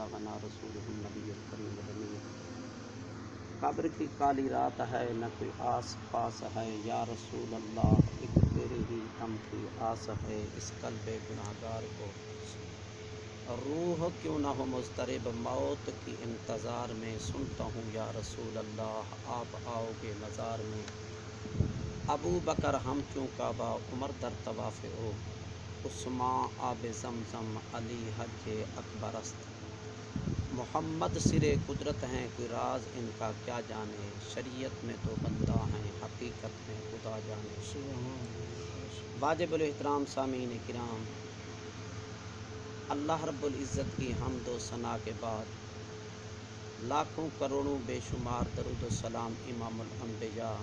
بلغنا رسولہ النبی الکریم الامین۔ قبر کی کالی رات ہے نہ کوئی آس پاس ہے، یا رسول اللہ ایک تیرے ہی دم کی آس ہے، اس قلب گناہگار کو روح کیوں نہ ہو مضطرب، موت کی انتظار میں سنتا ہوں یا رسول اللہ آپ آؤ گے مزار میں۔ ابو بکر ہم چوں کعبہ، عمر در طواف او، عثمان آب زمزم، علی حج اکبر است۔ محمد سرے قدرت ہیں کوئی راز ان کا کیا جانے، شریعت میں تو بندہ ہیں حقیقت میں خدا جانے۔ واجب الاحترام سامعین کرام، اللہ رب العزت کی حمد و ثنا کے بعد لاکھوں کروڑوں بے شمار درود و سلام امام الانبیاء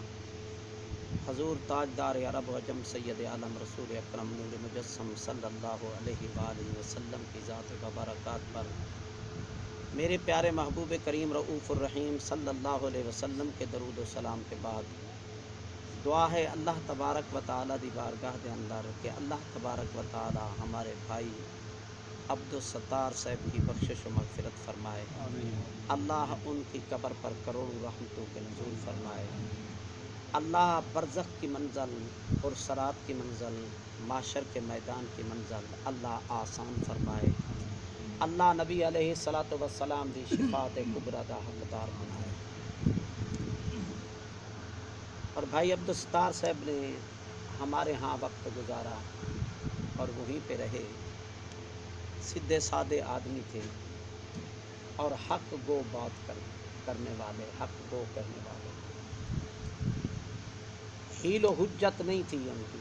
حضور تاجدار عرب و عجم سید عالم رسول اکرم نور مجسم صلی اللہ علیہ وآلہ وسلم کی ذات مبارکات پر، میرے پیارے محبوب کریم رؤوف الرحیم صلی اللہ علیہ وسلم کے درود و سلام کے بعد دعا ہے اللہ تبارک و تعالی دی بارگاہ دے اندر کہ اللہ تبارک و تعالی ہمارے بھائی عبدالستار صاحب کی بخشش و مغفرت فرمائے، اللہ ان کی قبر پر کروڑوں رحمتوں کے نزول فرمائے، اللہ برزخ کی منزل اور صراط کی منزل، محشر کے میدان کی منزل اللہ آسان فرمائے، اللہ نبی علیہ الصلوۃ والسلام دی شفاعت کبریٰ دا حقدار بنائے۔ اور بھائی عبدالستار صاحب نے ہمارے ہاں وقت گزارا اور وہیں پہ رہے، سیدھے سادے آدمی تھے اور حق گو بات کرنے والے، حق گو کہنے والے، حیل و حجت نہیں تھی ان کی،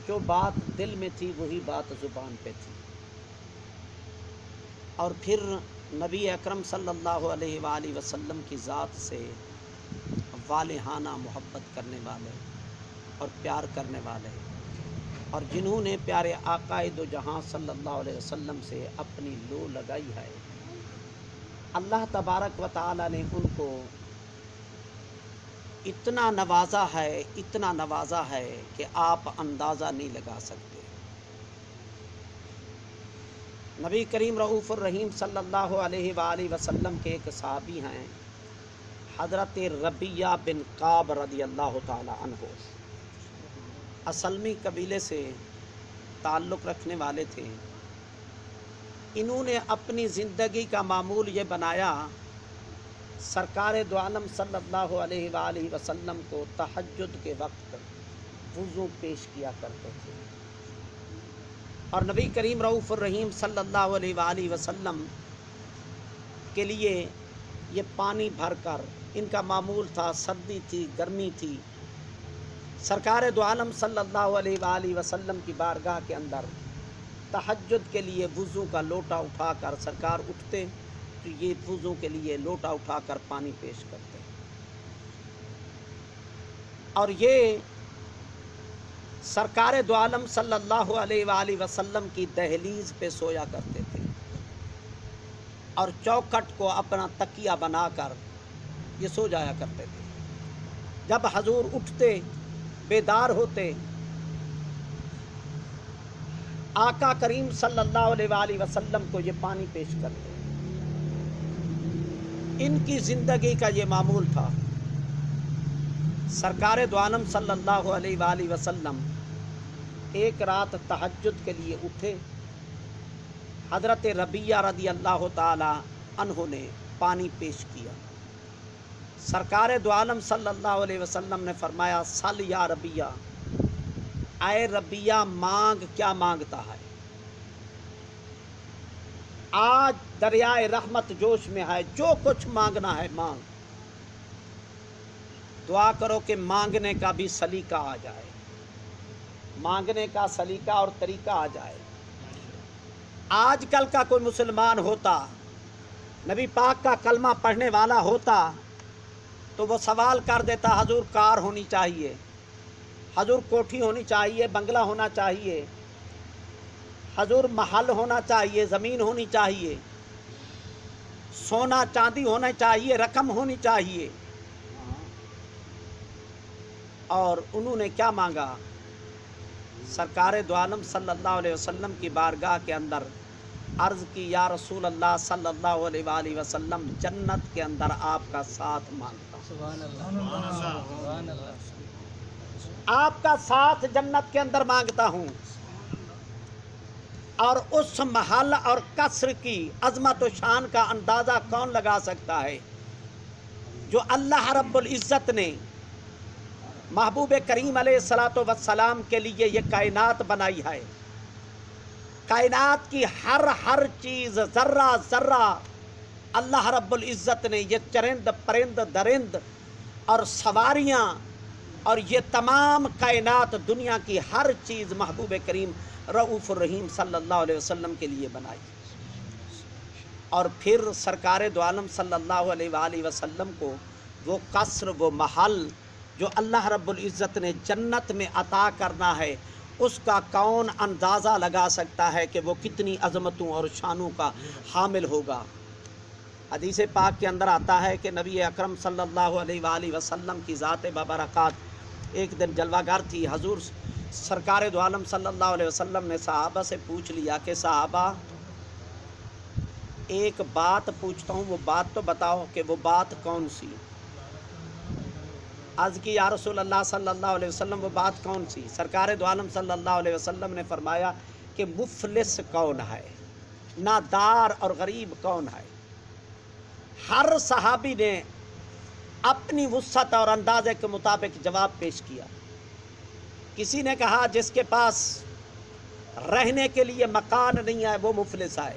جو بات دل میں تھی وہی بات زبان پہ تھی۔ اور پھر نبی اکرم صلی اللہ علیہ وآلہ وسلم کی ذات سے والہانہ محبت کرنے والے اور پیار کرنے والے، اور جنہوں نے پیارے آقا دو جہاں صلی اللہ علیہ وسلم سے اپنی لو لگائی ہے، اللہ تبارک و تعالی نے ان کو اتنا نوازا ہے، اتنا نوازا ہے کہ آپ اندازہ نہیں لگا سکتے۔ نبی کریم رؤوف الرحیم صلی اللہ علیہ وآلہ وسلم کے ایک صحابی ہیں حضرت ربیہ بن کعب رضی اللہ تعالی عنہ، اسلمی قبیلے سے تعلق رکھنے والے تھے۔ انہوں نے اپنی زندگی کا معمول یہ بنایا، سرکار دو عالم صلی اللہ علیہ وآلہ وسلم کو تہجد کے وقت وضو پیش کیا کرتے تھے، اور نبی کریم رؤوف الرحیم صلی اللہ علیہ وآلہ وسلم کے لیے یہ پانی بھر کر، ان کا معمول تھا، سردی تھی گرمی تھی، سرکار دو عالم صلی اللہ علیہ وآلہ وسلم کی بارگاہ کے اندر تہجد کے لیے وضو کا لوٹا اٹھا کر سرکار اٹھتے تو یہ وضو کے لیے لوٹا اٹھا کر پانی پیش کرتے، اور یہ سرکار دو عالم صلی اللہ علیہ وآلہ وسلم کی دہلیز پہ سویا کرتے تھے، اور چوکھٹ کو اپنا تکیہ بنا کر یہ سو جایا کرتے تھے۔ جب حضور اٹھتے، بیدار ہوتے، آقا کریم صلی اللہ علیہ وآلہ وسلم کو یہ پانی پیش کرتے۔ ان کی زندگی کا یہ معمول تھا۔ سرکار دو عالم صلی اللہ علیہ وآلہ وسلم ایک رات تہجد کے لیے اٹھے، حضرت ربیہ رضی اللہ تعالی عنہ نے پانی پیش کیا، سرکار دو عالم صلی اللہ علیہ وسلم نے فرمایا سل یا ربیہ، اے ربیہ مانگ کیا مانگتا ہے، آج دریائے رحمت جوش میں ہے، جو کچھ مانگنا ہے مانگ، دعا کرو کہ مانگنے کا بھی سلیقہ آ جائے، مانگنے کا سلیقہ اور طریقہ آ جائے۔ آج کل کا کوئی مسلمان ہوتا، نبی پاک کا کلمہ پڑھنے والا ہوتا، تو وہ سوال کر دیتا حضور کار ہونی چاہیے، حضور کوٹھی ہونی چاہیے، بنگلہ ہونا چاہیے، حضور محل ہونا چاہیے، زمین ہونی چاہیے، سونا چاندی ہونا چاہیے، رقم ہونی چاہیے۔ اور انہوں نے کیا مانگا؟ سرکار دو عالم صلی اللہ علیہ وسلم کی بارگاہ کے اندر عرض کی یا رسول اللہ صلی اللہ علیہ وآلہ وسلم جنت کے اندر آپ کا ساتھ مانگتا ہوں، سبحان اللہ سبحان اللہ آپ کا ساتھ جنت کے اندر مانگتا ہوں۔ اور اس محل اور قصر کی عظمت و شان کا اندازہ کون لگا سکتا ہے جو اللہ رب العزت نے محبوب کریم علیہ الصلاۃ والسلام کے لیے یہ کائنات بنائی ہے۔ کائنات کی ہر چیز ذرہ ذرہ اللہ رب العزت نے یہ چرند پرند درند اور سواریاں اور یہ تمام کائنات دنیا کی ہر چیز محبوب کریم رؤوف الرحیم صلی اللہ علیہ وسلم کے لیے بنائی، اور پھر سرکار دو عالم صلی اللہ علیہ وآلہ وسلم کو وہ قصر وہ محل جو اللہ رب العزت نے جنت میں عطا کرنا ہے، اس کا کون اندازہ لگا سکتا ہے کہ وہ کتنی عظمتوں اور شانوں کا حامل ہوگا۔ حدیث پاک کے اندر آتا ہے کہ نبی اکرم صلی اللہ علیہ وآلہ وسلم کی ذات بابرکات ایک دن جلوہ گر تھی۔ حضور سرکار دو عالم صلی اللہ علیہ وسلم نے صحابہ سے پوچھ لیا کہ صحابہ ایک بات پوچھتا ہوں، وہ بات تو بتاؤ کہ وہ بات کون سی؟ عرض کی یا رسول اللہ صلی اللہ علیہ وسلم وہ بات کون سی؟ سرکار دو عالم صلی اللہ علیہ وسلم نے فرمایا کہ مفلس کون ہے، نادار اور غریب کون ہے۔ ہر صحابی نے اپنی وسعت اور اندازے کے مطابق جواب پیش کیا۔ کسی نے کہا جس کے پاس رہنے کے لیے مکان نہیں ہے وہ مفلس ہے،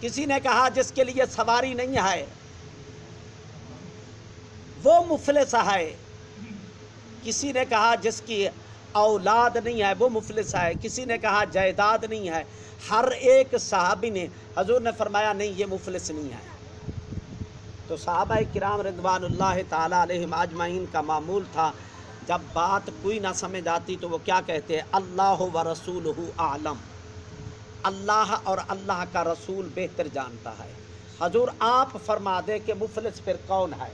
کسی نے کہا جس کے لیے سواری نہیں ہے وہ مفلس ہے، کسی نے کہا جس کی اولاد نہیں ہے وہ مفلس ہے، کسی نے کہا جائیداد نہیں ہے۔ ہر ایک صحابی نے حضور نے فرمایا نہیں یہ مفلس نہیں ہے۔ تو صحابہ کرام رضوان اللہ تعالیٰ علیہم اجمعین کا معمول تھا جب بات کوئی نہ سمجھ آتی تو وہ کیا کہتے ہیں؟ اللہ و رسولہ اعلم، اللہ اور اللہ کا رسول بہتر جانتا ہے۔ حضور آپ فرما دے کہ مفلس پھر کون ہے؟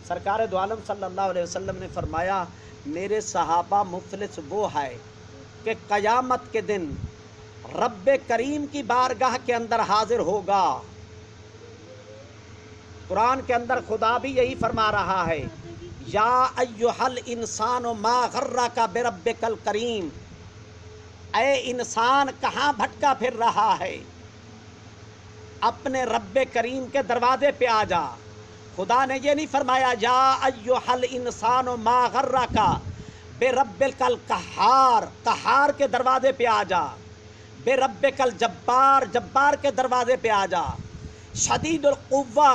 سرکار دو عالم صلی اللہ علیہ وسلم نے فرمایا میرے صحابہ مفلس وہ ہے کہ قیامت کے دن رب کریم کی بارگاہ کے اندر حاضر ہوگا۔ قرآن کے اندر خدا بھی یہی فرما رہا ہے یا ایھا الانسان ما غرک بربک الکریم، اے انسان کہاں بھٹکا پھر رہا ہے، اپنے رب کریم کے دروازے پہ آ جا۔ خدا نے یہ نہیں فرمایا یا ایھا الانسان ما غرک بربک القہار، قہار کے دروازے پہ آ جا، بربک الجبار، جبار کے دروازے پہ آ جا، شدید القوہ،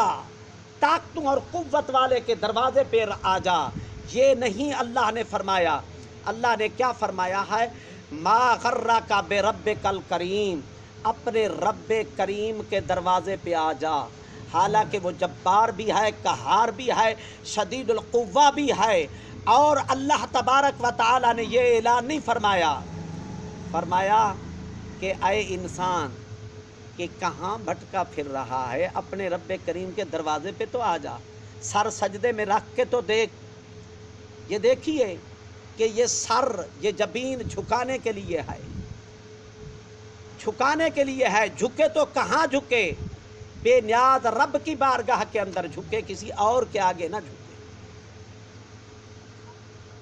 طاقتوں اور قوت والے کے دروازے پہ آ جا۔ یہ نہیں اللہ نے فرمایا، اللہ نے کیا فرمایا ہے؟ ما غرک بربک الکریم، اپنے رب کریم کے دروازے پہ آ جا۔ حالانکہ وہ جبار بھی ہے، قہار بھی ہے، شدید القوہ بھی ہے، اور اللہ تبارک و تعالی نے یہ اعلان نہیں فرمایا، فرمایا کہ اے انسان کہ کہاں بھٹکا پھر رہا ہے، اپنے رب کریم کے دروازے پہ تو آ جا، سر سجدے میں رکھ کے تو دیکھ۔ یہ دیکھیے کہ یہ سر، یہ جبین جھکانے کے لیے ہے، جھکانے کے لیے ہے، جھکے تو کہاں جھکے؟ بے نیاز رب کی بارگاہ کے اندر جھکے، کسی اور کے آگے نہ جھکے۔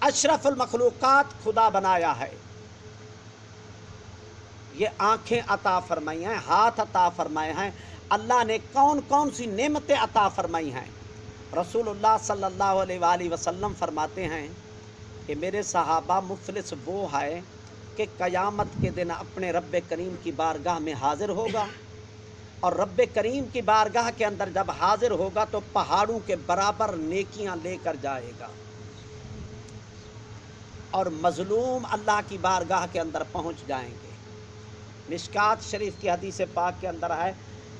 اشرف المخلوقات خدا بنایا ہے، یہ آنکھیں عطا فرمائی ہیں، ہاتھ عطا فرمائے ہیں، اللہ نے کون کون سی نعمتیں عطا فرمائی ہیں۔ رسول اللہ صلی اللہ علیہ وآلہ وسلم فرماتے ہیں کہ میرے صحابہ مفلس وہ ہے کہ قیامت کے دن اپنے رب کریم کی بارگاہ میں حاضر ہوگا، اور رب کریم کی بارگاہ کے اندر جب حاضر ہوگا تو پہاڑوں کے برابر نیکیاں لے کر جائے گا، اور مظلوم اللہ کی بارگاہ کے اندر پہنچ جائیں گے۔ مشکات شریف کی حدیث پاک کے اندر ہے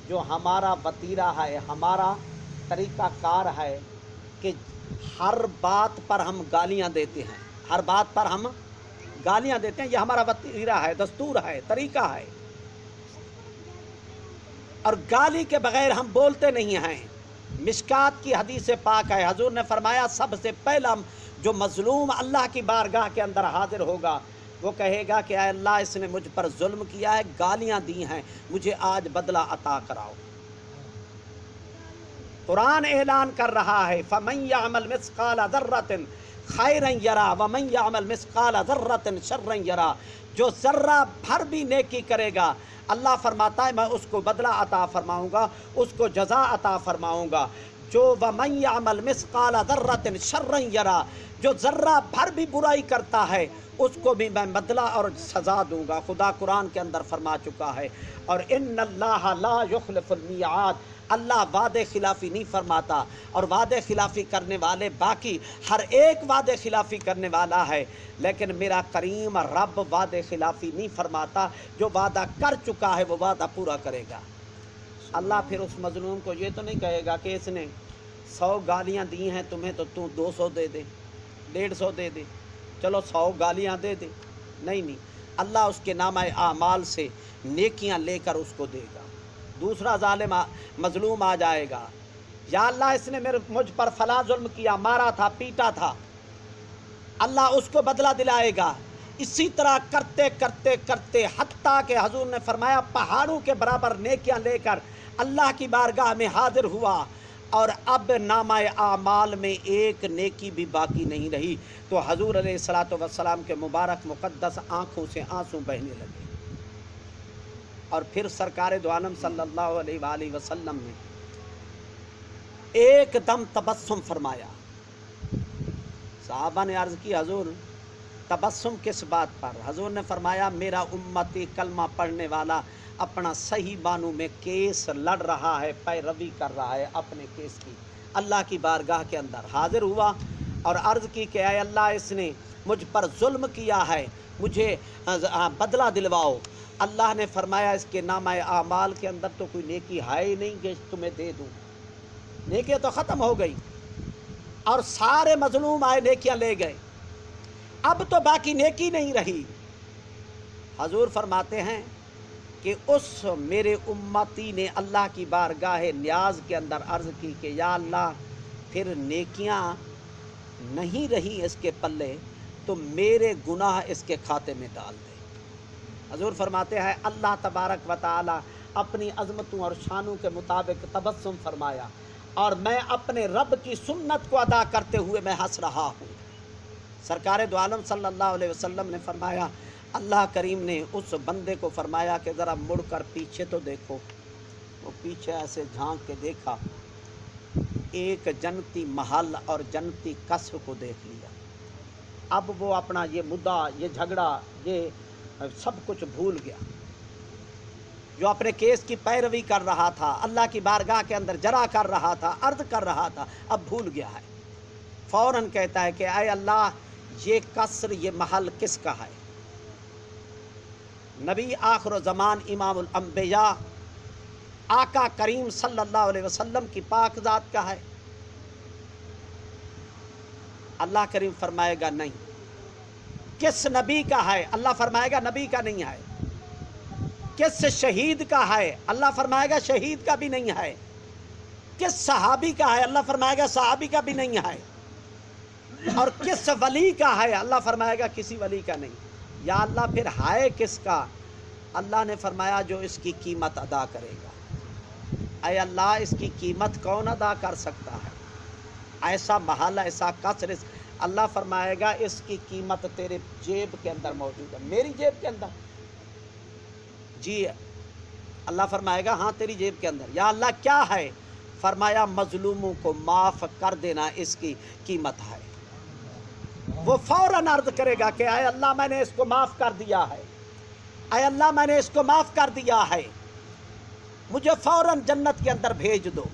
جو ہمارا وتیرہ ہے، ہمارا طریقہ کار ہے کہ ہر بات پر ہم گالیاں دیتے ہیں، ہر بات پر ہم گالیاں دیتے ہیں، یہ ہمارا وتیرہ ہے، دستور ہے، طریقہ ہے، اور گالی کے بغیر ہم بولتے نہیں ہیں۔ مشکات کی حدیث پاک ہے، حضور نے فرمایا سب سے پہلا جو مظلوم اللہ کی بارگاہ کے اندر حاضر ہوگا وہ کہے گا کہ اے اللہ اس نے مجھ پر ظلم کیا ہے، گالیاں دی ہیں، مجھے آج بدلہ عطا کراؤ۔ قرآن اعلان کر رہا ہے فَمَن يَعْمَلْ مِثْقَالَ ذَرَّةٍ خَيْرًا يَرَى وَمَن يَعْمَلْ مِثْقَالَ ذَرَّةٍ شَرًّا يَرَى، جو ذرہ بھر بھی نیکی کرے گا اللہ فرماتا ہے میں اس کو بدلہ عطا فرماؤں گا، اس کو جزا عطا فرماؤں گا۔ جو وَمَن يَعْمَلْ مِثْقَالَ ذَرَّةٍ شَرًّا يَرَى، جو ذرہ بھر بھی برائی کرتا ہے اس کو بھی میں بدلہ اور سزا دوں گا۔ خدا قرآن کے اندر فرما چکا ہے، اور ان اللہ لا یخلف المیعاد، اللہ وعدے خلافی نہیں فرماتا، اور وعدے خلافی کرنے والے باقی ہر ایک وعدے خلافی کرنے والا ہے، لیکن میرا کریم رب وعدے خلافی نہیں فرماتا، جو وعدہ کر چکا ہے وہ وعدہ پورا کرے گا۔ اللہ پھر اس مظلوم کو یہ تو نہیں کہے گا کہ اس نے 100 گالیاں دی ہیں تمہیں تو 200 دے دے، 150 دے دے، چلو 100 گالیاں دے دے، نہیں، اللہ اس کے نامہ اعمال سے نیکیاں لے کر اس کو دے گا۔ دوسرا ظالم مظلوم آ جائے گا، یا اللہ اس نے مجھ پر فلاں ظلم کیا، مارا تھا، پیٹا تھا، اللہ اس کو بدلہ دلائے گا۔ اسی طرح کرتے کرتے کرتے حتیٰ کہ حضور نے فرمایا پہاڑوں کے برابر نیکیاں لے کر اللہ کی بارگاہ میں حاضر ہوا، اور اب نامہ اعمال میں ایک نیکی بھی باقی نہیں رہی، تو حضور علیہ الصلوۃ والسلام کے مبارک مقدس آنکھوں سے آنسو بہنے لگے۔ اور پھر سرکار دو عالم صلی اللہ علیہ وآلہ وسلم نے ایک دم تبسم فرمایا۔ صحابہ نے عرض کی حضور تبسم کس بات پر؟ حضور نے فرمایا میرا امتی کلمہ پڑھنے والا اپنا صحیح معنوں میں کیس لڑ رہا ہے، پیروی کر رہا ہے اپنے کیس کی، اللہ کی بارگاہ کے اندر حاضر ہوا اور عرض کی کہ اے اللہ اس نے مجھ پر ظلم کیا ہے، مجھے بدلہ دلواؤ۔ اللہ نے فرمایا اس کے نامہ اعمال کے اندر تو کوئی نیکی ہے ہی نہیں کہ تمہیں دے دوں، نیکی تو ختم ہو گئی، اور سارے مظلوم آئے نیکیاں لے گئے، اب تو باقی نیکی نہیں رہی۔ حضور فرماتے ہیں کہ اس میرے امتی نے اللہ کی بارگاہ نیاز کے اندر عرض کی کہ یا اللہ پھر نیکیاں نہیں رہی اس کے پلے تو میرے گناہ اس کے کھاتے میں ڈال دے۔ حضور فرماتے ہیں اللہ تبارک و تعالی اپنی عظمتوں اور شانوں کے مطابق تبسم فرمایا، اور میں اپنے رب کی سنت کو ادا کرتے ہوئے میں ہنس رہا ہوں۔ سرکار دو عالم صلی اللہ علیہ وسلم نے فرمایا، اللہ کریم نے اس بندے کو فرمایا کہ ذرا مڑ کر پیچھے تو دیکھو۔ وہ پیچھے ایسے جھانک کے دیکھا، ایک جنتی محل اور جنتی قصر کو دیکھ لیا۔ اب وہ اپنا یہ مدعا، یہ جھگڑا، یہ سب کچھ بھول گیا، جو اپنے کیس کی پیروی کر رہا تھا، اللہ کی بارگاہ کے اندر جرا کر رہا تھا، عرض کر رہا تھا، اب بھول گیا ہے۔ فوراً کہتا ہے کہ اے اللہ یہ قصر، یہ محل کس کا ہے؟ نبی آخر زمان امام الانبیاء آقا کریم صلی اللہ علیہ وسلم کی پاک ذات کا ہے۔ اللہ کریم فرمائے گا نہیں۔ کس نبی کا ہے؟ اللہ فرمائے گا نبی کا نہیں ہے۔ کس شہید کا ہے؟ اللہ فرمائے گا شہید کا بھی نہیں ہے۔ کس صحابی کا ہے؟ اللہ فرمائے گا صحابی کا بھی نہیں ہے۔ اور کس ولی کا ہے؟ اللہ فرمائے گا کسی ولی کا نہیں۔ یا اللہ پھر ہے کس کا؟ اللہ نے فرمایا جو اس کی قیمت ادا کرے گا۔ اے اللہ اس کی قیمت کون ادا کر سکتا ہے؟ ایسا محل، ایسا قصر، اللہ فرمائے گا اس کی قیمت تیرے جیب کے اندر موجود ہے۔ میری جیب کے اندر؟ جی اللہ فرمائے گا ہاں تیری جیب کے اندر۔ یا اللہ کیا ہے؟ فرمایا مظلوموں کو معاف کر دینا اس کی قیمت ہے۔ وہ فوراً عرض کرے گا کہ اے اللہ میں نے اس کو معاف کر دیا ہے، اے اللہ میں نے اس کو معاف کر دیا ہے، مجھے فوراً جنت کے اندر بھیج دو۔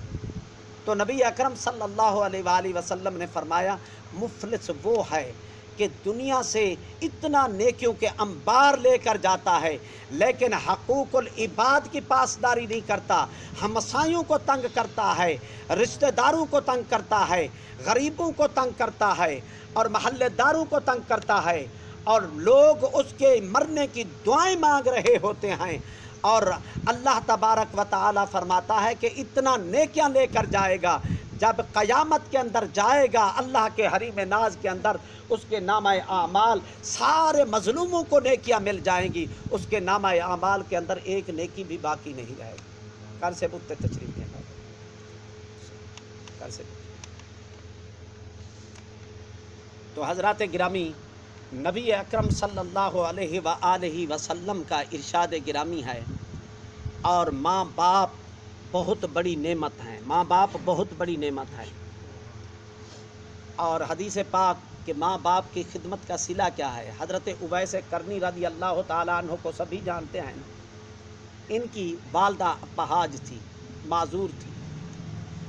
تو نبی اکرم صلی اللہ علیہ وآلہ وسلم نے فرمایا مفلس وہ ہے کہ دنیا سے اتنا نیکیوں کے انبار لے کر جاتا ہے لیکن حقوق العباد کی پاسداری نہیں کرتا، ہمسایوں کو تنگ کرتا ہے، رشتہ داروں کو تنگ کرتا ہے، غریبوں کو تنگ کرتا ہے، اور محلے داروں کو تنگ کرتا ہے، اور لوگ اس کے مرنے کی دعائیں مانگ رہے ہوتے ہیں، اور اللہ تبارک و تعالی فرماتا ہے کہ اتنا نیکیاں لے کر جائے گا، جب قیامت کے اندر جائے گا اللہ کے حریم ناز کے اندر، اس کے نامہ اعمال سارے مظلوموں کو نیکیاں مل جائیں گی، اس کے نامہ اعمال کے اندر ایک نیکی بھی باقی نہیں رہے گی۔ کر سے بت تشریف ہے کر سے تو حضرات گرامی، نبی اکرم صلی اللہ علیہ وآلہ وسلم کا ارشاد گرامی ہے، اور ماں باپ بہت بڑی نعمت ہیں، ماں باپ بہت بڑی نعمت ہے۔ اور حدیث پاک کہ ماں باپ کی خدمت کا صلہ کیا ہے، حضرت اویس کرنی رضی اللہ تعالیٰ عنہ کو سبھی جانتے ہیں، ان کی والدہ اپہاج تھی، معذور تھی،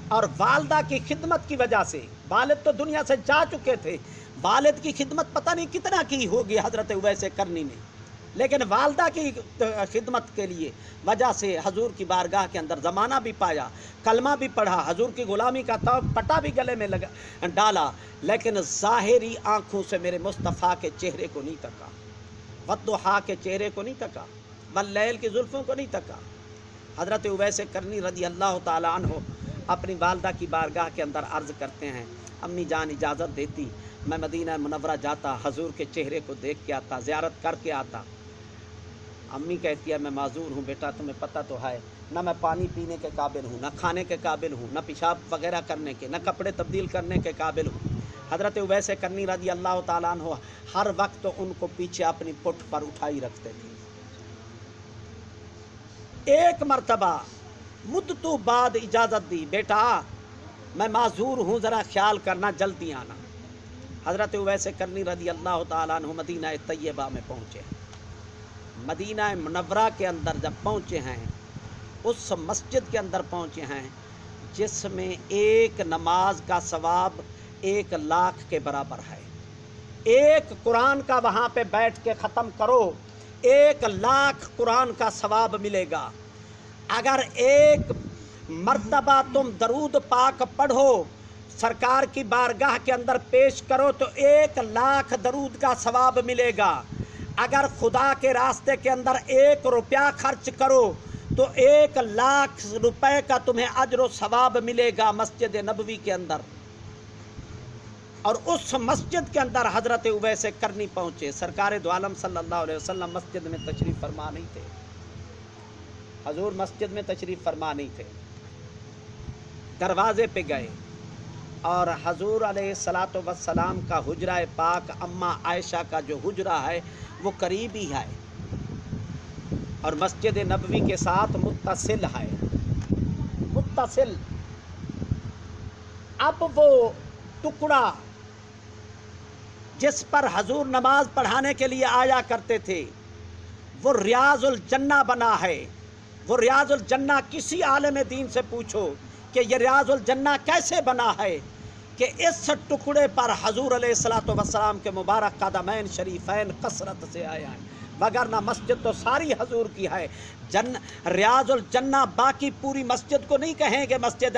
اور والدہ کی خدمت کی وجہ سے، والد تو دنیا سے جا چکے تھے، والد کی خدمت پتہ نہیں کتنا کی ہوگی حضرت اویس کرنی نے، لیکن والدہ کی خدمت کے لیے وجہ سے حضور کی بارگاہ کے اندر زمانہ بھی پایا، کلمہ بھی پڑھا، حضور کی غلامی کا پٹا بھی گلے میں ڈالا، لیکن ظاہری آنکھوں سے میرے مصطفیٰ کے چہرے کو نہیں تکا، والضحیٰ کے چہرے کو نہیں تکا، واللیل کی زلفوں کو نہیں تکا۔ حضرت اویس کرنی رضی اللہ تعالیٰ عنہ اپنی والدہ کی بارگاہ کے اندر عرض کرتے ہیں، امی جان اجازت دیتی میں مدینہ منورہ جاتا، حضور کے چہرے کو دیکھ کے آتا، زیارت کر کے آتا۔ امی کہتی ہے میں معذور ہوں بیٹا، تمہیں پتہ تو ہے، نہ میں پانی پینے کے قابل ہوں، نہ کھانے کے قابل ہوں، نہ پیشاب وغیرہ کرنے کے، نہ کپڑے تبدیل کرنے کے قابل ہوں۔ حضرت اویس کرنی رضی اللہ تعالیٰ عنہ ہر وقت ان کو پیچھے اپنی پٹھ پر اٹھائی رکھتے تھے۔ ایک مرتبہ مدتوں بعد اجازت دی، بیٹا میں معذور ہوں، ذرا خیال کرنا، جلدی آنا۔ حضرت اویس کرنی رضی اللہ تعالیٰ عنہ مدینہ طیبہ میں پہنچے، مدینہ منورہ کے اندر جب پہنچے ہیں، اس مسجد کے اندر پہنچے ہیں جس میں ایک نماز کا ثواب 1,00,000 کے برابر ہے۔ ایک قرآن کا وہاں پہ بیٹھ کے ختم کرو، 1,00,000 قرآن کا ثواب ملے گا۔ اگر ایک مرتبہ تم درود پاک پڑھو، سرکار کی بارگاہ کے اندر پیش کرو تو 1,00,000 درود کا ثواب ملے گا۔ اگر خدا کے راستے کے اندر 1 روپیہ خرچ کرو تو 1,00,000 روپے کا تمہیں اجر و ثواب ملے گا مسجد نبوی کے اندر۔ اور اس مسجد کے اندر حضرت اویس کرنی پہنچے، سرکار دو عالم صلی اللہ علیہ وسلم مسجد میں تشریف فرما نہیں تھے، حضور مسجد میں تشریف فرما نہیں تھے۔ دروازے پہ گئے اور حضور علیہ الصلاۃ والسلام کا حجرہ پاک اماں عائشہ کا جو حجرہ ہے وہ قریب ہی ہے اور مسجد نبوی کے ساتھ متصل ہے، متصل۔ اب وہ ٹکڑا جس پر حضور نماز پڑھانے کے لیے آیا کرتے تھے وہ ریاض الجنہ بنا ہے۔ وہ ریاض الجنہ کسی عالم دین سے پوچھو کہ یہ ریاض الجنہ کیسے بنا ہے، کہ اس ٹکڑے پر حضور علیہ الصلاۃ والسلام کے مبارک قدمین شریفین کثرت سے آیا ہے، وگرنہ مسجد تو ساری حضور کی ہے۔ ریاض الجنہ باقی پوری مسجد کو نہیں کہیں گے، مسجد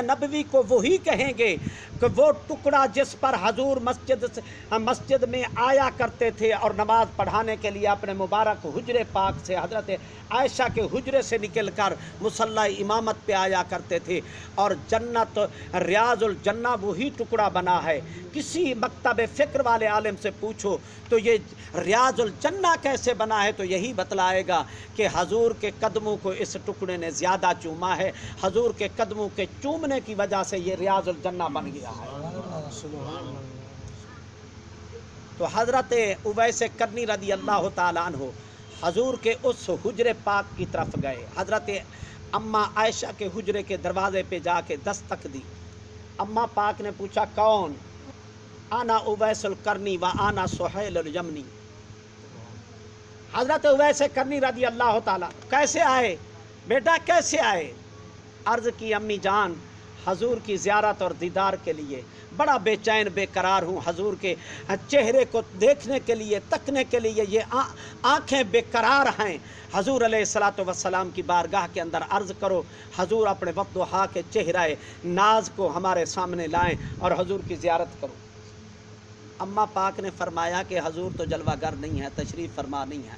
نبوی کو وہی کہیں گے کہ وہ ٹکڑا جس پر حضور مسجد میں آیا کرتے تھے اور نماز پڑھانے کے لیے اپنے مبارک حجرے پاک سے حضرت عائشہ کے حجرے سے نکل کر مصلی امامت پہ آیا کرتے تھے، اور جنت ریاض الجنہ وہی ٹکڑا بنا ہے۔ کسی مکتب فکر والے عالم سے پوچھو تو یہ ریاض الجنہ کیسے بنا ہے تو یہی بتلائے گا کہ حضور کے قدموں کو اس ٹکڑے نے زیادہ چوما ہے، حضور کے قدموں کے چومنے کی وجہ سے یہ ریاض الجنہ بن گیا ہے۔ تو حضرت اویس کرنی رضی اللہ تعالیٰ عنہ حضور کے اس حجرے پاک کی طرف گئے، حضرت اماں عائشہ کے حجرے کے دروازے پہ جا کے دستک دی۔ اماں پاک نے پوچھا کون؟ آنا اویس القرنی و آنا سہیل الیمنی۔ حضرت اویس کرنی رضی اللہ تعالیٰ کیسے آئے بیٹا، کیسے آئے؟ عرض کی امی جان حضور کی زیارت اور دیدار کے لیے بڑا بے چین بے قرار ہوں، حضور کے چہرے کو دیکھنے کے لیے تکنے کے لیے یہ آنکھیں بے قرار ہیں۔ حضور علیہ الصلاۃ والسلام کی بارگاہ کے اندر عرض کرو حضور اپنے وضحیٰ کے چہرہ ناز کو ہمارے سامنے لائیں اور حضور کی زیارت کرو۔ اماں پاک نے فرمایا کہ حضور تو جلوہ گر نہیں ہے، تشریف فرما نہیں ہے۔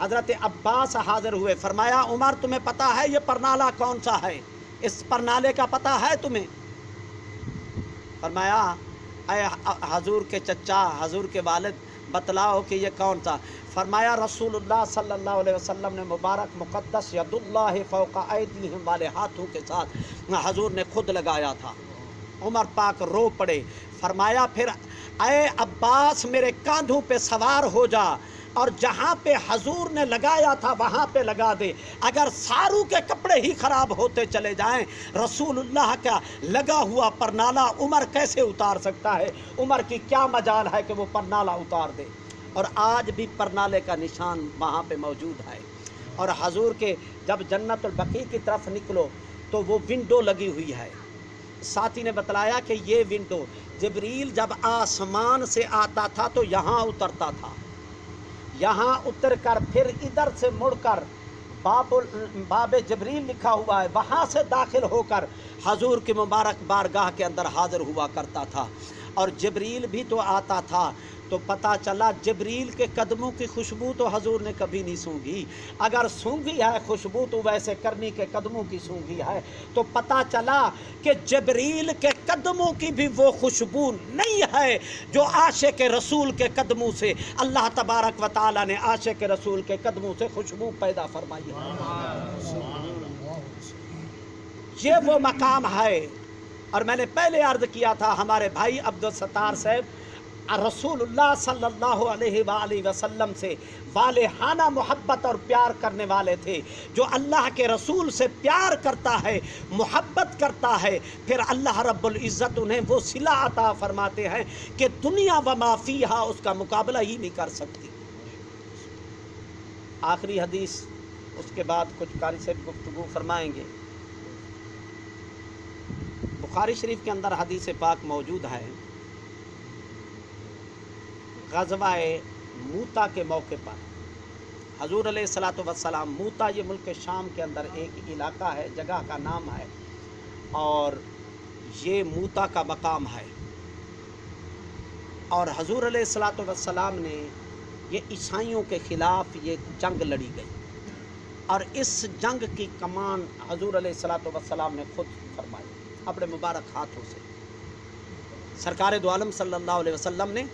حضرت عباس حاضر ہوئے، فرمایا عمر تمہیں پتہ ہے یہ پرنالہ کون سا ہے؟ اس پرنالے کا پتہ ہے تمہیں؟ فرمایا اے حضور کے چچا، حضور کے والد بتلاؤ کہ یہ کون سا؟ فرمایا رسول اللہ صلی اللہ علیہ وسلم نے مبارک مقدس ید اللہ فوق ایدیہم والے ہاتھوں کے ساتھ حضور نے خود لگایا تھا۔ عمر پاک رو پڑے، فرمایا پھر اے عباس میرے کاندھوں پہ سوار ہو جا اور جہاں پہ حضور نے لگایا تھا وہاں پہ لگا دے، اگر سارو کے کپڑے ہی خراب ہوتے چلے جائیں رسول اللہ کا لگا ہوا پرنالہ عمر کیسے اتار سکتا ہے؟ عمر کی کیا مجال ہے کہ وہ پرنالہ اتار دے؟ اور آج بھی پرنالے کا نشان وہاں پہ موجود ہے۔ اور حضور کے جب جنت البقیع کی طرف نکلو تو وہ ونڈو لگی ہوئی ہے۔ ساتھی نے بتلایا کہ یہ ونڈو جبریل جب آسمان سے آتا تھا تو یہاں اترتا تھا، یہاں اتر کر پھر ادھر سے مڑ کر باب جبریل لکھا ہوا ہے وہاں سے داخل ہو کر حضور کی مبارک بارگاہ کے اندر حاضر ہوا کرتا تھا۔ اور جبریل بھی تو آتا تھا تو پتہ چلا جبریل کے قدموں کی خوشبو تو حضور نے کبھی نہیں سونگھی، اگر سونگھی ہے خوشبو تو ویسے کرنی کے قدموں کی سونگھی ہے، تو پتہ چلا کہ جبریل کے قدموں کی بھی وہ خوشبو نہیں ہے جو عاشق رسول کے قدموں سے اللہ تبارک و تعالی نے عاشق رسول کے قدموں سے خوشبو پیدا فرمائی ہے۔ یہ وہ مقام ہے۔ اور میں نے پہلے عرض کیا تھا ہمارے بھائی عبدالستار صاحب رسول اللہ صلی اللہ علیہ وآلہ وسلم سے والہانہ محبت اور پیار کرنے والے تھے۔ جو اللہ کے رسول سے پیار کرتا ہے، محبت کرتا ہے، پھر اللہ رب العزت انہیں وہ صلہ عطا فرماتے ہیں کہ دنیا و ما فیہا اس کا مقابلہ ہی نہیں کر سکتی۔ آخری حدیث، اس کے بعد کچھ قاری صاحب گفتگو فرمائیں گے۔ بخاری شریف کے اندر حدیث پاک موجود ہے، غزوہ موتا کے موقع پر حضور علیہ الصلوۃ والسلام، موتا یہ ملک شام کے اندر ایک علاقہ ہے، جگہ کا نام ہے، اور یہ موتا کا مقام ہے۔ اور حضور علیہ الصلوۃ والسلام نے یہ عیسائیوں کے خلاف یہ جنگ لڑی گئی، اور اس جنگ کی کمان حضور علیہ الصلوۃ والسلام نے خود فرمائی اپنے مبارک ہاتھوں سے۔ سرکار دو عالم صلی اللہ علیہ وسلم نے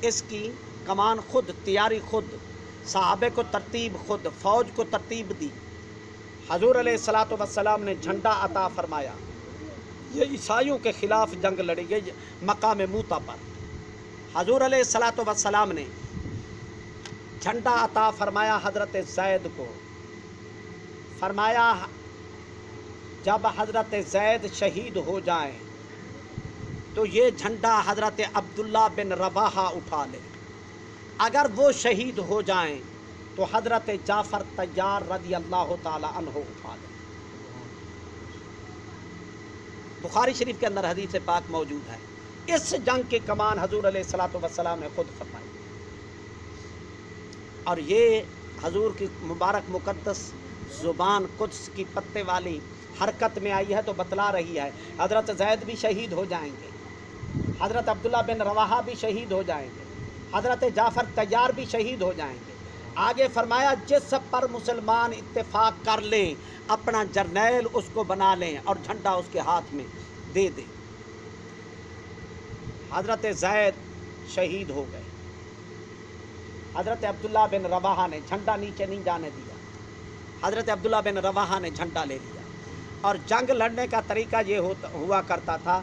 اس کی کمان خود، تیاری خود، صحابے کو ترتیب خود، فوج کو ترتیب دی۔ حضور علیہ الصلوۃ والسلام نے جھنڈا عطا فرمایا، یہ عیسائیوں کے خلاف جنگ لڑی گئی مقام موتا پر۔ حضور علیہ الصلوۃ والسلام نے جھنڈا عطا فرمایا حضرت زید کو، فرمایا جب حضرت زید شہید ہو جائیں تو یہ جھنڈا حضرت عبداللہ بن رواحہ اٹھا لے، اگر وہ شہید ہو جائیں تو حضرت جعفر طیار رضی اللہ تعالی عنہ اٹھا لے۔ بخاری شریف کے اندر حدیث پاک موجود ہے۔ اس جنگ کی کمان حضور علیہ الصلوۃ والسلام نے خود فرمائی، اور یہ حضور کی مبارک مقدس زبان قدس کی پتے والی حرکت میں آئی ہے تو بتلا رہی ہے حضرت زید بھی شہید ہو جائیں گے، حضرت عبداللہ بن رواحہ بھی شہید ہو جائیں گے، حضرت جعفر طیار بھی شہید ہو جائیں گے۔ آگے فرمایا جس پر مسلمان اتفاق کر لیں اپنا جرنیل اس کو بنا لیں اور جھنڈا اس کے ہاتھ میں دے دیں۔ حضرت زید شہید ہو گئے، حضرت عبداللہ بن رواحہ نے جھنڈا نیچے نہیں جانے دیا، حضرت عبداللہ بن رواحہ نے جھنڈا لے لیا۔ اور جنگ لڑنے کا طریقہ یہ ہوا کرتا تھا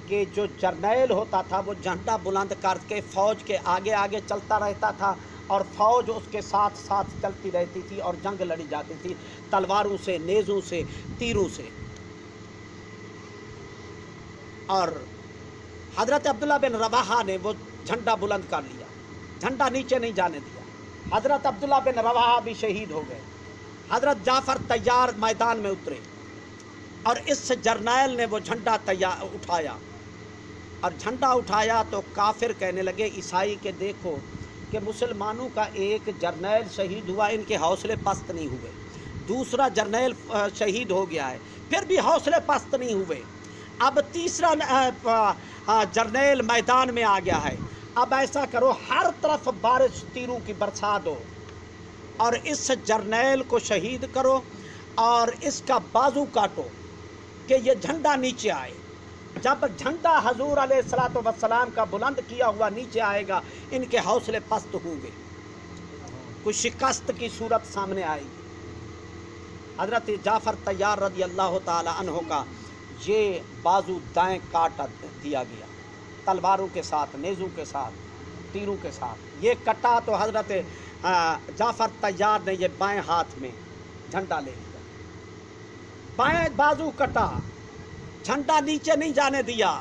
کہ جو جرنیل ہوتا تھا وہ جھنڈا بلند کر کے فوج کے آگے آگے چلتا رہتا تھا، اور فوج اس کے ساتھ ساتھ چلتی رہتی تھی اور جنگ لڑی جاتی تھی تلواروں سے، نیزوں سے، تیروں سے۔ اور حضرت عبداللہ بن رواحہ نے وہ جھنڈا بلند کر لیا، جھنڈا نیچے نہیں جانے دیا۔ حضرت عبداللہ بن رواحہ بھی شہید ہو گئے، حضرت جعفر طیار میدان میں اترے، اور اس جرنیل نے وہ جھنڈا اٹھایا، اور جھنڈا اٹھایا تو کافر کہنے لگے عیسائی کہ دیکھو کہ مسلمانوں کا ایک جرنیل شہید ہوا، ان کے حوصلے پست نہیں ہوئے، دوسرا جرنیل شہید ہو گیا ہے پھر بھی حوصلے پست نہیں ہوئے، اب تیسرا جرنیل میدان میں آ گیا ہے، اب ایسا کرو ہر طرف بارش تیروں کی برسا دو، اور اس جرنیل کو شہید کرو اور اس کا بازو کاٹو کہ یہ جھنڈا نیچے آئے. جب جھنڈا حضور علیہ الصلوۃ والسلام کا بلند کیا ہوا نیچے آئے گا ان کے حوصلے پست ہوں گے, کوئی شکست کی صورت سامنے آئے گی. حضرت جعفر طیار رضی اللہ تعالی عنہ کا یہ بازو دائیں کاٹ دیا گیا, تلواروں کے ساتھ, نیزوں کے ساتھ, تیروں کے ساتھ. یہ کٹا تو حضرت جعفر طیار نے یہ بائیں ہاتھ میں جھنڈا لے لیا, بائیں بازو کٹا, جھنڈا نیچے نہیں جانے دیا,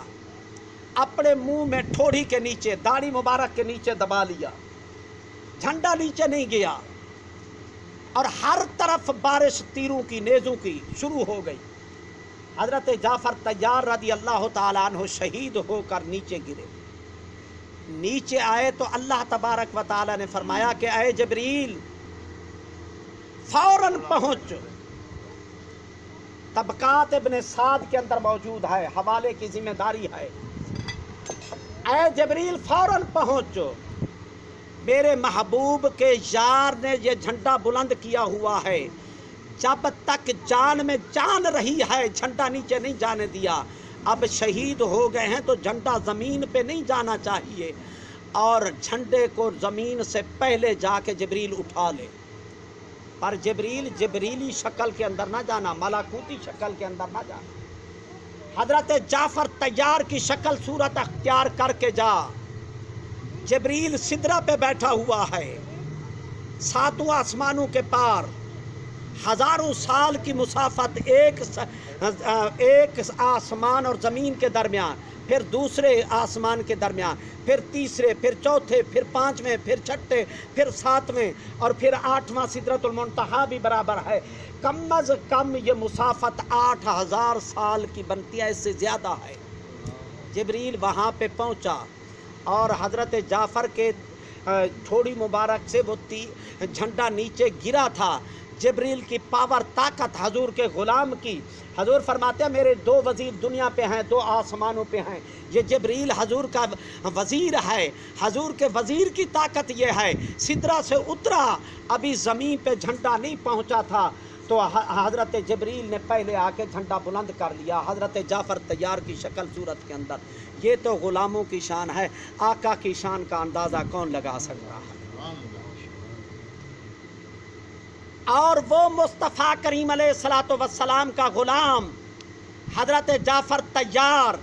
اپنے منہ میں ٹھوڑی کے نیچے, داڑھی مبارک کے نیچے دبا لیا, جھنڈا نیچے نہیں گیا, اور ہر طرف بارش تیروں کی, نیزوں کی شروع ہو گئی. حضرت جعفر طیار رضی اللہ تعالیٰ عنہ شہید ہو کر نیچے گرے. نیچے آئے تو اللہ تبارک و تعالیٰ نے فرمایا کہ اے جبریل فوراً پہنچ. طبقات ابن سعد کے اندر موجود ہے, حوالے کی ذمہ داری ہے. اے جبریل فوراً پہنچ, میرے محبوب کے یار نے یہ جھنڈا بلند کیا ہوا ہے, جب تک جان میں جان رہی ہے جھنڈا نیچے نہیں جانے دیا. اب شہید ہو گئے ہیں تو جھنڈا زمین پہ نہیں جانا چاہیے, اور جھنڈے کو زمین سے پہلے جا کے جبریل اٹھا لے. پر جبریل جبریلی شکل کے اندر نہ جانا, ملاکوتی شکل کے اندر نہ جانا. حضرت جعفر طیار کی شکل صورت اختیار کر کے جا. جبریل سدرہ پہ بیٹھا ہوا ہے, ساتوں آسمانوں کے پار, ہزاروں سال کی مسافت ایک آسمان اور زمین کے درمیان, پھر دوسرے آسمان کے درمیان, پھر تیسرے, پھر چوتھے, پھر پانچویں, پھر چھٹے, پھر ساتویں, اور پھر آٹھواں سدرۃ المنتہا بھی برابر ہے. کم از کم یہ مسافت 8000 سال کی بنتی ہے, اس سے زیادہ ہے. جبریل وہاں پہ پہنچا اور حضرت جعفر کے تھوڑی مبارک سے وہ جھنڈا نیچے گرا تھا. جبریل کی پاور, طاقت حضور کے غلام کی. حضور فرماتے ہیں میرے 2 وزیر دنیا پہ ہیں, 2 آسمانوں پہ ہیں. یہ جبریل حضور کا وزیر ہے, حضور کے وزیر کی طاقت یہ ہے. سدرہ سے اترا, ابھی زمین پہ جھنڈا نہیں پہنچا تھا تو حضرت جبریل نے پہلے آ کے جھنڈا بلند کر لیا حضرت جعفر طیار کی شکل صورت کے اندر. یہ تو غلاموں کی شان ہے, آقا کی شان کا اندازہ کون لگا سکتا ہے. اور وہ مصطفیٰ کریم علیہ الصلوۃ والسلام کا غلام حضرت جعفر طیار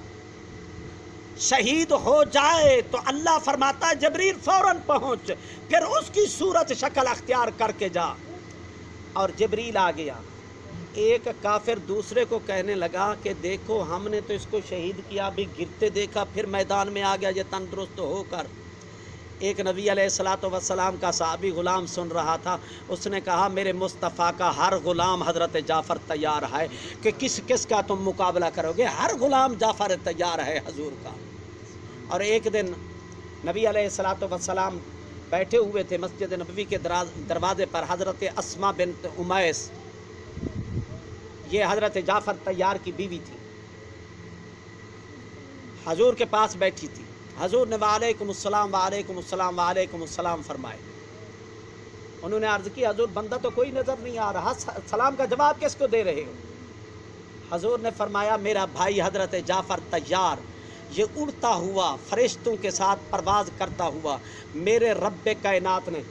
شہید ہو جائے تو اللہ فرماتا ہے جبریل فوراً پہنچ, پھر اس کی صورت شکل اختیار کر کے جا. اور جبریل آ گیا. ایک کافر دوسرے کو کہنے لگا کہ دیکھو ہم نے تو اس کو شہید کیا, ابھی گرتے دیکھا, پھر میدان میں آ گیا یہ تندرست ہو کر. ایک نبی علیہ الصلوۃ والسلام کا صحابی غلام سن رہا تھا, اس نے کہا میرے مصطفیٰ کا ہر غلام حضرت جعفر طیار ہے, کہ کس کس کا تم مقابلہ کرو گے, ہر غلام جعفر طیار ہے حضور کا. اور ایک دن نبی علیہ الصلوۃ والسلام بیٹھے ہوئے تھے مسجد نبوی کے دروازے پر. حضرت اسما بنت امیس, یہ حضرت جعفر طیار کی بیوی تھی, حضور کے پاس بیٹھی تھی. حضور نے وعلیکم السلام وعلیکم السلام وعلیکم السلام فرمائے. انہوں نے عرض کی حضور بندہ تو کوئی نظر نہیں آ رہا, سلام کا جواب کس کو دے رہے ہو؟ حضور نے فرمایا میرا بھائی حضرت جعفر طیار یہ اڑتا ہوا فرشتوں کے ساتھ پرواز کرتا ہوا میرے رب کائنات نے,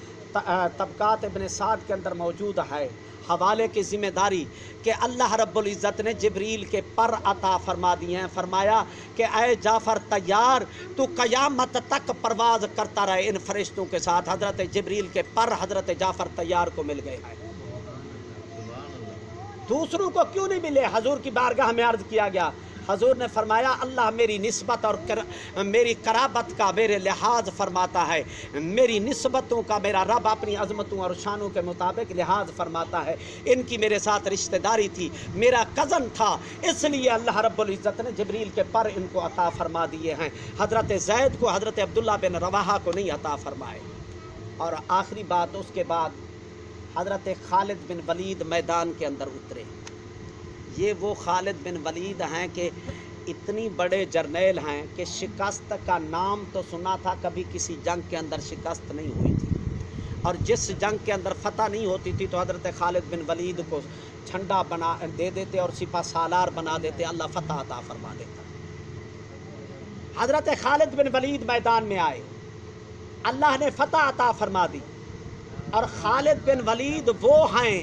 طبقات ابن سعد کے اندر موجود ہے, حوالے کی ذمہ داری کہ اللہ رب العزت نے جبریل کے پر عطا فرما دیے ہیں. فرمایا کہ اے جعفر طیار تو قیامت تک پرواز کرتا رہے ان فرشتوں کے ساتھ. حضرت جبریل کے پر حضرت جعفر طیار کو مل گئے ہیں, دوسروں کو کیوں نہیں ملے؟ حضور کی بارگاہ میں عرض کیا گیا, حضور نے فرمایا اللہ میری نسبت اور میری قرابت کا میرے لحاظ فرماتا ہے, میری نسبتوں کا میرا رب اپنی عظمتوں اور شانوں کے مطابق لحاظ فرماتا ہے. ان کی میرے ساتھ رشتہ داری تھی, میرا کزن تھا, اس لیے اللہ رب العزت نے جبریل کے پر ان کو عطا فرما دیے ہیں. حضرت زید کو, حضرت عبداللہ بن رواحہ کو نہیں عطا فرمائے. اور آخری بات, اس کے بعد حضرت خالد بن ولید میدان کے اندر اترے. یہ وہ خالد بن ولید ہیں کہ اتنی بڑے جرنیل ہیں کہ شکست کا نام تو سنا تھا, کبھی کسی جنگ کے اندر شکست نہیں ہوئی تھی. اور جس جنگ کے اندر فتح نہیں ہوتی تھی تو حضرت خالد بن ولید کو جھنڈا بنا دے دیتے اور سپہ سالار بنا دیتے، اللہ فتح عطا فرما دیتا۔ حضرت خالد بن ولید میدان میں آئے، اللہ نے فتح عطا فرما دی، اور خالد بن ولید وہ ہیں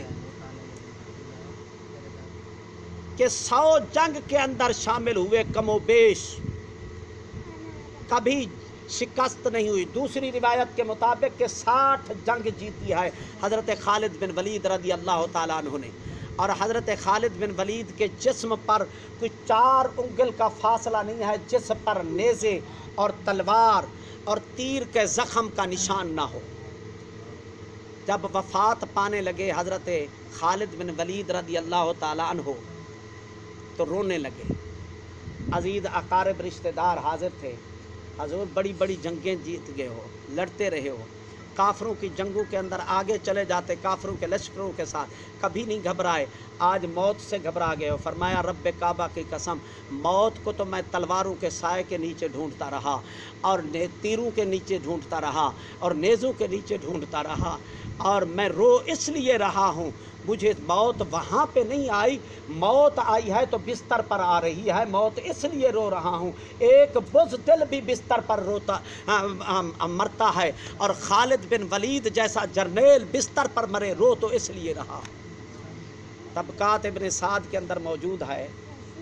کہ 100 جنگ کے اندر شامل ہوئے، کم و بیش کبھی شکست نہیں ہوئی۔ دوسری روایت کے مطابق کہ 60 جنگ جیتی ہے حضرت خالد بن ولید رضی اللہ تعالیٰ عنہ نے، اور حضرت خالد بن ولید کے جسم پر کوئی 4 انگل کا فاصلہ نہیں ہے جس پر نیزے اور تلوار اور تیر کے زخم کا نشان نہ ہو۔ جب وفات پانے لگے حضرت خالد بن ولید رضی اللہ تعالیٰ عنہ تو رونے لگے۔ عزیز اقارب رشتہ دار حاضر تھے، حضور بڑی بڑی جنگیں جیت گئے ہو، لڑتے رہے ہو، کافروں کی جنگوں کے اندر آگے چلے جاتے، کافروں کے لشکروں کے ساتھ کبھی نہیں گھبرائے، آج موت سے گھبرا گئے ہو۔ فرمایا رب کعبہ کی قسم، موت کو تو میں تلواروں کے سائے کے نیچے ڈھونڈتا رہا، اور تیروں کے نیچے ڈھونڈتا رہا، اور نیزوں کے نیچے ڈھونڈتا رہا، اور میں رو اس لیے رہا ہوں، مجھے موت وہاں پہ نہیں آئی، موت آئی ہے تو بستر پر آ رہی ہے، موت اس لیے رو رہا ہوں۔ ایک بزدل بھی بستر پر روتا مرتا ہے، اور خالد بن ولید جیسا جرنیل بستر پر مرے رو تو اس لیے رہا۔ طبقات ابن سعد کے اندر موجود ہے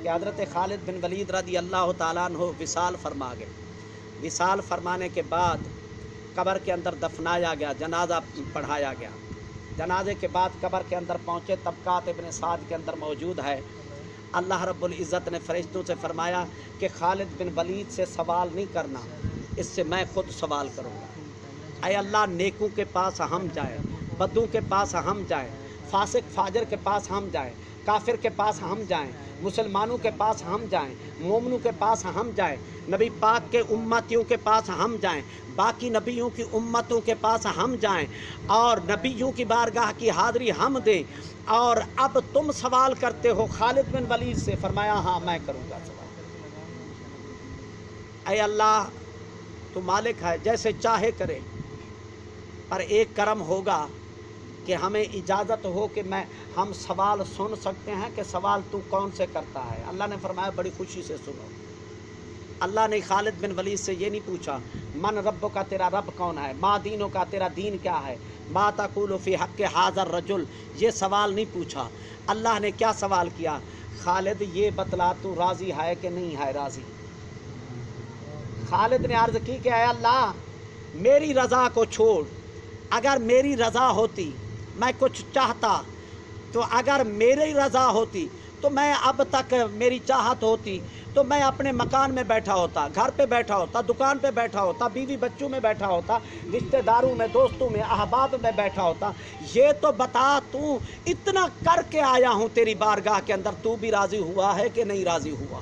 کہ حضرت خالد بن ولید رضی اللہ تعالیٰ عنہ وصال فرما گئے۔ وصال فرمانے کے بعد قبر کے اندر دفنایا گیا، جنازہ پڑھایا گیا۔ جنازے کے بعد قبر کے اندر پہنچے، طبقات ابن سعد کے اندر موجود ہے، اللہ رب العزت نے فرشتوں سے فرمایا کہ خالد بن ولید سے سوال نہیں کرنا، اس سے میں خود سوال کروں گا۔ اے اللہ، نیکوں کے پاس ہم جائیں، بدوں کے پاس ہم جائیں، فاسق فاجر کے پاس ہم جائیں، کافر کے پاس ہم جائیں، مسلمانوں کے پاس ہم جائیں، مومنوں کے پاس ہم جائیں، نبی پاک کے امتیوں کے پاس ہم جائیں، باقی نبیوں کی امتوں کے پاس ہم جائیں، اور نبیوں کی بارگاہ کی حاضری ہم دیں، اور اب تم سوال کرتے ہو خالد بن ولید سے۔ فرمایا ہاں میں کروں گا سوال۔ اے اللہ، تو مالک ہے، جیسے چاہے کرے، پر ایک کرم ہوگا کہ ہمیں اجازت ہو کہ ہم سوال سن سکتے ہیں کہ سوال تو کون سے کرتا ہے۔ اللہ نے فرمایا بڑی خوشی سے سنو۔ اللہ نے خالد بن ولید سے یہ نہیں پوچھا من رب کا، تیرا رب کون ہے، ما دینوں کا، تیرا دین کیا ہے، ما تقول فی حق ھذا الرجل، یہ سوال نہیں پوچھا۔ اللہ نے کیا سوال کیا؟ خالد یہ بتلا تو راضی ہے کہ نہیں ہے راضی؟ خالد نے عرض کی کہ اے اللہ، میری رضا کو چھوڑ، اگر میری رضا ہوتی، میں کچھ چاہتا تو اگر میری رضا ہوتی تو میں اب تک، میری چاہت ہوتی تو میں اپنے مکان میں بیٹھا ہوتا، گھر پہ بیٹھا ہوتا، دکان پہ بیٹھا ہوتا، بیوی بچوں میں بیٹھا ہوتا، رشتہ داروں میں، دوستوں میں، احباب میں بیٹھا ہوتا۔ یہ تو بتا تو اتنا کر کے آیا ہوں تیری بارگاہ کے اندر، تو بھی راضی ہوا ہے کہ نہیں راضی ہوا؟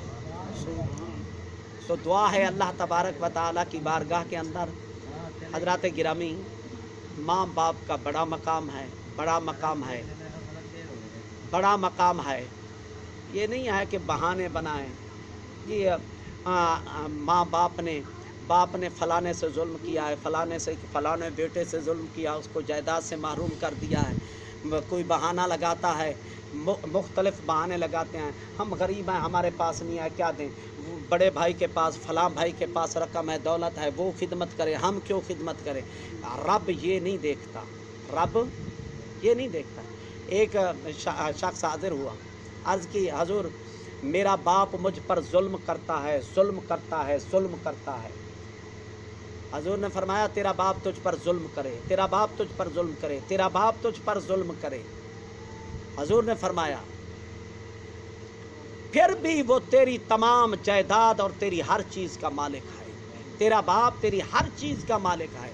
تو دعا ہے اللہ تبارک و تعالیٰ کی بارگاہ کے اندر۔ حضرات گرامی، ماں باپ کا بڑا مقام ہے، بڑا مقام ہے، بڑا مقام ہے۔ یہ نہیں ہے کہ بہانے بنائیں جی ماں باپ نے فلانے سے ظلم کیا ہے، فلانے بیٹے سے ظلم کیا، اس کو جائیداد سے محروم کر دیا ہے، کوئی بہانہ لگاتا ہے، مختلف بہانے لگاتے ہیں، ہم غریب ہیں، ہمارے پاس نہیں ہے، کیا دیں، بڑے بھائی کے پاس، فلاں بھائی کے پاس رقم ہے، دولت ہے، وہ خدمت کرے، ہم کیوں خدمت کریں؟ رب یہ نہیں دیکھتا، رب یہ نہیں دیکھتا۔ ایک شخص حاضر ہوا، عرض کی حضور میرا باپ مجھ پر ظلم کرتا ہے، ظلم کرتا ہے، ظلم کرتا ہے۔ حضور نے فرمایا تیرا باپ تجھ پر ظلم کرے، تیرا باپ تجھ پر ظلم کرے، تیرا باپ تجھ پر ظلم کرے۔ حضور نے فرمایا پھر بھی وہ تیری تمام جائیداد اور تیری ہر چیز کا مالک ہے، تیرا باپ تیری ہر چیز کا مالک ہے۔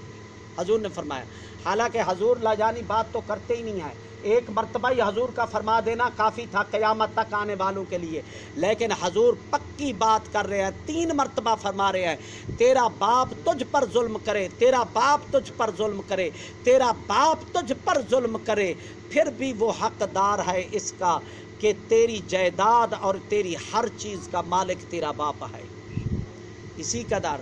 حضور نے فرمایا، حالانکہ حضور لاجانی بات تو کرتے ہی نہیں ہیں، ایک مرتبہ ہی حضور کا فرما دینا کافی تھا قیامت تک آنے والوں کے لیے، لیکن حضور پکی بات کر رہے ہیں، 3 مرتبہ فرما رہے ہیں تیرا باپ تجھ پر ظلم کرے، تیرا باپ تجھ پر ظلم کرے، تیرا باپ تجھ پر ظلم کرے، پھر بھی وہ حقدار ہے اس کا کہ تیری جائیداد اور تیری ہر چیز کا مالک تیرا باپ ہے۔ اسی قدر